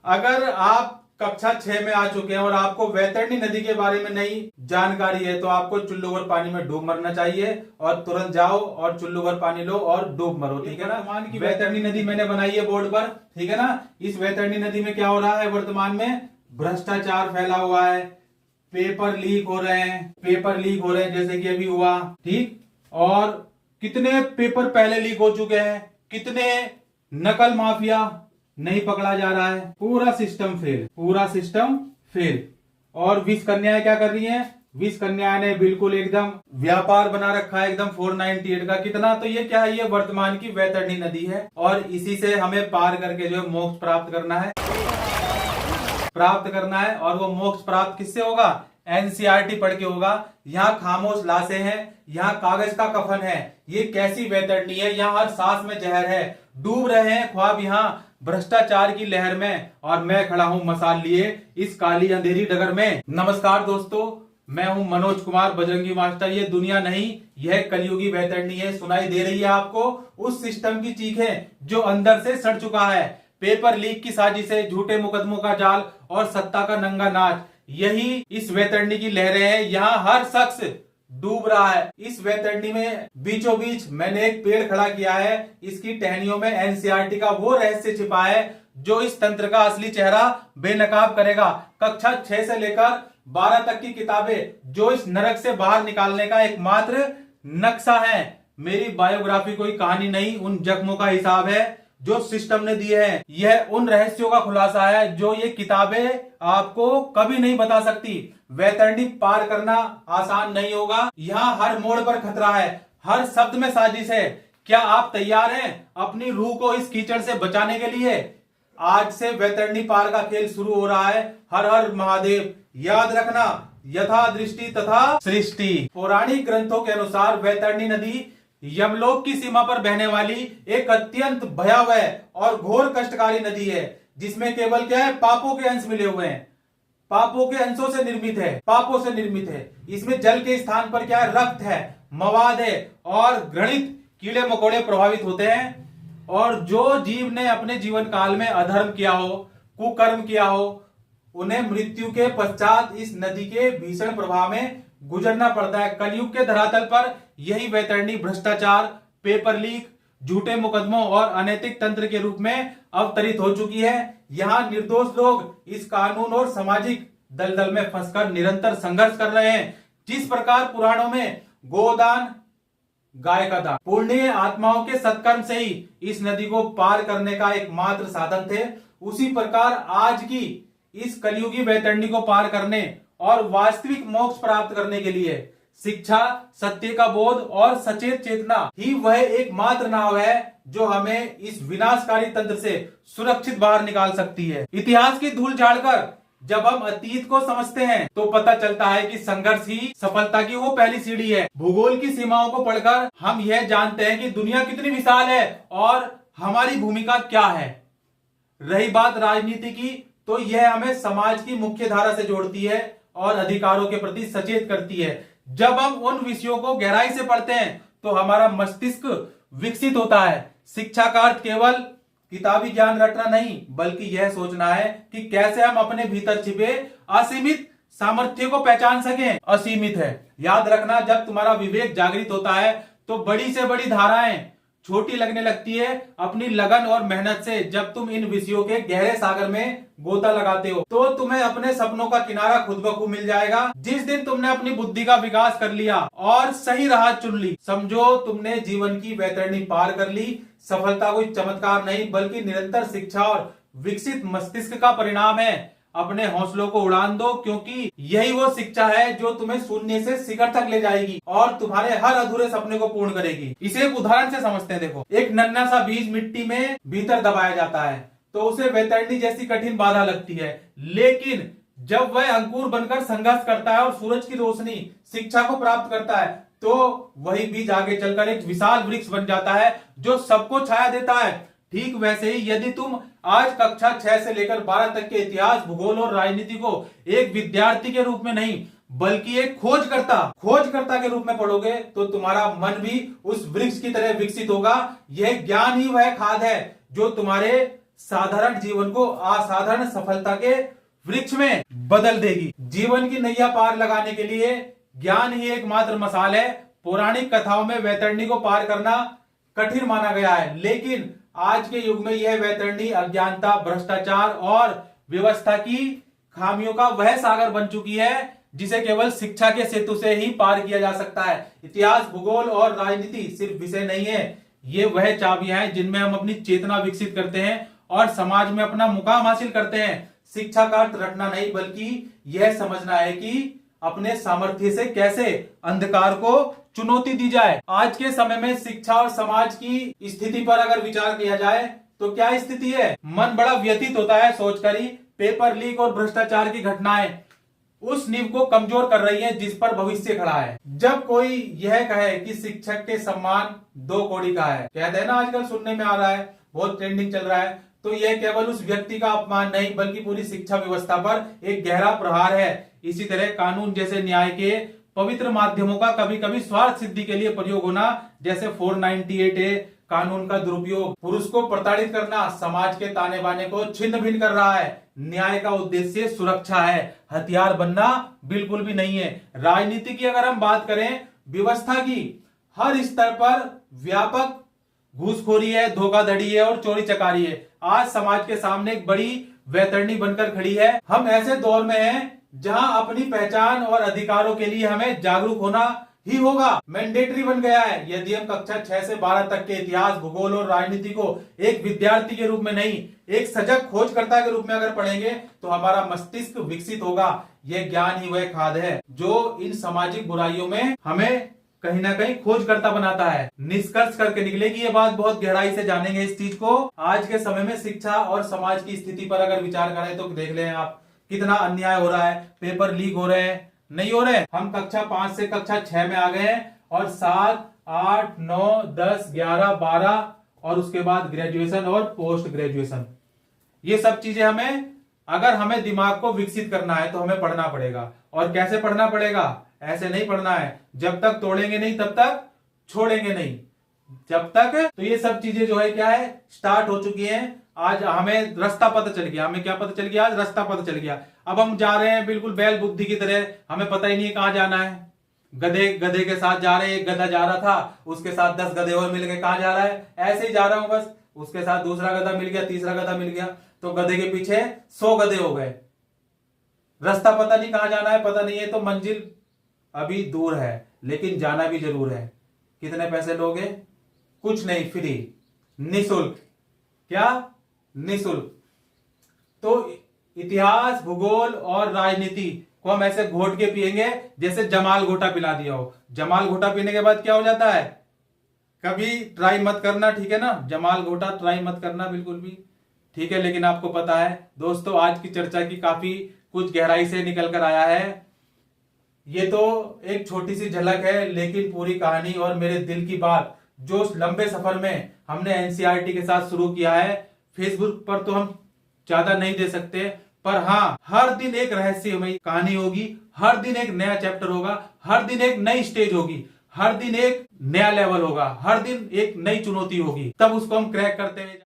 अगर आप कक्षा 6 में आ चुके हैं और आपको वैतरणी नदी के बारे में नई जानकारी है तो आपको चुल्लू भर पानी में डूब मरना चाहिए और तुरंत जाओ और चुल्लू भर पानी लो और डूब मरो, ठीक है ना। मान की वैतरणी नदी मैंने बनाई है बोर्ड पर, ठीक है ना। इस वैतरणी नदी में क्या हो रहा है, वर्तमान में भ्रष्टाचार फैला हुआ है, पेपर लीक हो रहे हैं, जैसे कि अभी हुआ, ठीक। और कितने पेपर पहले लीक हो चुके हैं, कितने नकल माफिया नहीं पकड़ा जा रहा है, पूरा सिस्टम फेल। और विष कन्याएं क्या कर रही हैं, विष कन्याएं ने बिल्कुल एकदम व्यापार बना रखा है, एकदम 498 का। कितना, तो ये क्या है, ये वर्तमान की वैतरणी नदी है और इसी से हमें पार करके जो है मोक्ष प्राप्त करना है। और वो मोक्ष प्राप्त किससे होगा, एनसीईआरटी पढ़ के होगा। यहाँ खामोश लाशें हैं, यहाँ कागज का कफन है, ये कैसी वैतरणी है, यहाँ हर सांस में जहर है, डूब रहे हैं ख्वाब यहाँ भ्रष्टाचार की लहर में, और मैं खड़ा हूं मसाल लिए इस काली अंधेरी डगर में। नमस्कार दोस्तों, मैं हूं मनोज कुमार बजरंगी मास्टर। ये दुनिया नहीं, यह कलयुगी वैतरणी है। सुनाई दे रही है आपको उस सिस्टम की चीखें जो अंदर से सड़ चुका है। पेपर लीक की साजिशें, झूठे मुकदमों का जाल और सत्ता का नंगा नाच, यही इस वैतरणी की लहरें हैं। यहाँ हर शख्स डूब रहा है। इस वैतरणी में बीचों बीच मैंने एक पेड़ खड़ा किया है, इसकी टहनियों में एनसीईआरटी का वो रहस्य छिपा है जो इस तंत्र का असली चेहरा बेनकाब करेगा। कक्षा 6 से लेकर 12 तक की किताबें जो इस नरक से बाहर निकालने का एकमात्र नक्शा है। मेरी बायोग्राफी कोई कहानी नहीं, उन जख्मों का हिसाब है जो सिस्टम ने दिए हैं। यह उन रहस्यों का खुलासा है जो ये किताबें आपको कभी नहीं बता सकती। वैतरणी पार करना आसान नहीं होगा। यहाँ हर मोड़ पर खतरा है, हर शब्द में साजिश है। क्या आप तैयार हैं अपनी रूह को इस कीचड़ से बचाने के लिए? आज से वैतरणी पार का खेल शुरू हो रहा है। हर हर महादेव। याद रखना, यथा दृष्टि तथा सृष्टि। पौराणिक ग्रंथों के अनुसार वैतरणी नदी यमलोक की सीमा पर बहने वाली एक अत्यंत भयावह और घोर कष्टकारी नदी है, जिसमें केवल क्या है, पापों के अंश मिले हुए हैं, पापों के अंशों से निर्मित है, पापों से निर्मित है। इसमें जल के स्थान पर क्या है, रक्त है, मवाद है और घृणित कीड़े मकोड़े प्रभावित होते हैं। और जो जीव ने अपने जीवन काल में अधर्म किया हो, कुकर्म किया हो, उन्हें मृत्यु के पश्चात इस नदी के भीषण प्रभाव में गुजरना पड़ता है। कलयुग के धरातल पर यही वैतरणी भ्रष्टाचार, पेपर लीक, झूठे मुकदमों और अनैतिक तंत्र के रूप में अवतरित हो चुकी है। यहाँ निर्दोष लोग इस कानून और सामाजिक दलदल में फंसकर निरंतर संघर्ष कर रहे हैं। जिस प्रकार पुराणों में गोदान, गाय का दान, पुण्य आत्माओं के सत्कर्म से ही इस नदी को पार करने का एकमात्र साधन थे, उसी प्रकार आज की इस कलयुगी वैतरणी को पार करने और वास्तविक मोक्ष प्राप्त करने के लिए शिक्षा, सत्य का बोध और सचेत चेतना ही वह एकमात्र नाव है जो हमें इस विनाशकारी तंत्र से सुरक्षित बाहर निकाल सकती है। इतिहास की धूल झाड़कर जब हम अतीत को समझते हैं तो पता चलता है कि संघर्ष ही सफलता की वो पहली सीढ़ी है। भूगोल की सीमाओं को पढ़कर हम यह जानते हैं कि दुनिया कितनी विशाल है और हमारी भूमिका क्या है। रही बात राजनीति की, तो यह हमें समाज की मुख्य धारा से जोड़ती है और अधिकारों के प्रति सचेत करती है। जब हम उन विषयों को गहराई से पढ़ते हैं तो हमारा मस्तिष्क विकसित होता है। शिक्षा का अर्थ केवल किताबी ज्ञान रटना नहीं, बल्कि यह सोचना है कि कैसे हम अपने भीतर छिपे असीमित सामर्थ्य को पहचान सकें। असीमित है, याद रखना, जब तुम्हारा विवेक जागृत होता है तो बड़ी से बड़ी धाराएं छोटी लगने लगती है। अपनी लगन और मेहनत से जब तुम इन विषयों के गहरे सागर में गोता लगाते हो तो तुम्हें अपने सपनों का किनारा खुद ब खुद मिल जाएगा। जिस दिन तुमने अपनी बुद्धि का विकास कर लिया और सही राह चुन ली, समझो तुमने जीवन की वैतरणी पार कर ली। सफलता कोई चमत्कार नहीं, बल्कि निरंतर शिक्षा और विकसित मस्तिष्क का परिणाम है। अपने हौसलों को उड़ान दो, क्योंकि यही वो शिक्षा है जो तुम्हें शून्य से शिखर तक ले जाएगी और तुम्हारे हर अधूरे सपने को पूर्ण करेगी। इसे एक उदाहरण से समझते हैं। देखो, एक नन्हा सा बीज मिट्टी में भीतर दबाया जाता है तो उसे वैतरणी जैसी कठिन बाधा लगती है, लेकिन जब वह अंकुर बनकर संघर्ष करता है और सूरज की रोशनी, शिक्षा को प्राप्त करता है तो वही बीज आगे चलकर एक विशाल वृक्ष बन जाता है जो सबको छाया देता है। ठीक वैसे ही यदि तुम आज कक्षा 6 से लेकर 12 तक के इतिहास, भूगोल और राजनीति को एक विद्यार्थी के रूप में नहीं बल्कि एक खोजकर्ता के रूप में पढ़ोगे तो तुम्हारा मन भी उस वृक्ष की तरह विकसित होगा। यह ज्ञान ही वह खाद है जो तुम्हारे साधारण जीवन को असाधारण सफलता के वृक्ष में बदल देगी। जीवन की नैया पार लगाने के लिए ज्ञान ही एकमात्र मसाल है। पौराणिक कथाओं में वैतरणी को पार करना कठिन माना गया है, लेकिन आज के युग में यह वैतरणी अज्ञानता, भ्रष्टाचार और व्यवस्था की खामियों का वह सागर बन चुकी है जिसे केवल शिक्षा के सेतु से ही पार किया जा सकता है। इतिहास, भूगोल और राजनीति सिर्फ विषय नहीं है, ये वह चाबियां हैं जिनमें हम अपनी चेतना विकसित करते हैं और समाज में अपना मुकाम हासिल करते हैं। शिक्षा का अर्थ रटना नहीं, बल्कि यह समझना है कि अपने सामर्थ्य से कैसे अंधकार को चुनौती दी जाए। आज के समय में शिक्षा और समाज की स्थिति पर अगर विचार किया जाए तो क्या स्थिति है? मन बड़ा व्यथित होता है सोचकर ही पेपर लीक और भ्रष्टाचार की घटनाएं उस नींव को कमजोर कर रही हैं जिस पर भविष्य खड़ा है। जब कोई यह कहे कि शिक्षक के सम्मान 2 कौड़ी का है, कहते हैं ना, आजकल सुनने में आ रहा है, बहुत ट्रेंडिंग चल रहा है, तो यह केवल उस व्यक्ति का अपमान नहीं बल्कि पूरी शिक्षा व्यवस्था पर एक गहरा प्रहार है। इसी तरह कानून जैसे न्याय के पवित्र माध्यमों का कभी कभी स्वार्थ सिद्धि के लिए प्रयोग होना, जैसे 498A कानून का दुरुपयोग पुरुष को प्रताड़ित करना, समाज के ताने बाने को छिन्न भिन्न कर रहा है। न्याय का उद्देश्य सुरक्षा है, हथियार बनना बिल्कुल भी नहीं है। राजनीति की अगर हम बात करें, व्यवस्था की हर स्तर पर व्यापक घूसखोरी है, धोखाधड़ी है और चोरी चकारी है। आज समाज के सामने एक बड़ी वैतरणी बनकर खड़ी है। हम ऐसे दौर में हैं जहां अपनी पहचान और अधिकारों के लिए हमें जागरूक होना ही होगा, मैंडेटरी बन गया है। यदि हम कक्षा 6 से 12 तक के इतिहास, भूगोल और राजनीति को एक विद्यार्थी के रूप में नहीं, एक सजग खोजकर्ता के रूप में अगर पढ़ेंगे तो हमारा मस्तिष्क विकसित होगा। यह ज्ञान ही वह खाद है जो इन सामाजिक बुराइयों में हमें कहीं ना कहीं खोजकर्ता बनाता है। निष्कर्ष करके निकलेगी ये बात, बहुत गहराई से जानेंगे इस चीज को। आज के समय में शिक्षा और समाज की स्थिति पर अगर विचार करें तो देख लें आप, कितना अन्याय हो रहा है। पेपर लीक हो रहे हैं, नहीं हो रहे। हम कक्षा 5 से कक्षा 6 में आ गए हैं और 7, 8, 9, 10, 11, 12 और उसके बाद ग्रेजुएशन और पोस्ट ग्रेजुएशन। ये सब चीजें हमें दिमाग को विकसित करना है तो हमें पढ़ना पड़ेगा। और कैसे पढ़ना पड़ेगा? ऐसे नहीं पढ़ना है, जब तक तोड़ेंगे नहीं तब तक छोड़ेंगे नहीं। जब तक तो ये सब चीजें जो है क्या है, स्टार्ट हो चुकी हैं। आज हमें रास्ता पता चल गया। हमें क्या पता चल गया? आज रास्ता पता चल गया। अब हम जा रहे हैं बिल्कुल बैल बुद्धि की तरह, हमें पता ही नहीं है कहां जाना है। गधे के साथ जा रहे हैं, एक गधा जा रहा था, उसके साथ 10 गधे और मिल गए, कहां जा रहा है? ऐसे ही जा रहा हूं बस। उसके साथ दूसरा गधा मिल गया, तीसरा गधा मिल गया, तो गधे के पीछे 100 गधे हो गए। रास्ता पता नहीं कहां जाना है, पता नहीं है, तो मंजिल अभी दूर है लेकिन जाना भी जरूर है। कितने पैसे लोगे? कुछ नहीं, फ्री, निःशुल्क। क्या? निःशुल्क। तो इतिहास, भूगोल और राजनीति को हम ऐसे घोट के पिएंगे जैसे जमाल घोटा पिला दिया हो। जमाल घोटा पीने के बाद क्या हो जाता है? कभी ट्राई मत करना, ठीक है ना? जमाल घोटा ट्राई मत करना बिल्कुल भी, ठीक है? लेकिन आपको पता है दोस्तों, आज की चर्चा की काफी कुछ गहराई से निकल कर आया है। ये तो एक छोटी सी झलक है, लेकिन पूरी कहानी और मेरे दिल की बात जो लंबे सफर में हमने एनसीईआरटी के साथ शुरू किया है, फेसबुक पर तो हम ज्यादा नहीं दे सकते, पर हाँ, हर दिन एक रहस्यमयी कहानी होगी, हर दिन एक नया चैप्टर होगा, हर दिन एक नई स्टेज होगी, हर दिन एक नया लेवल होगा, हर दिन एक नई चुनौती होगी, तब उसको हम क्रैक करते हुए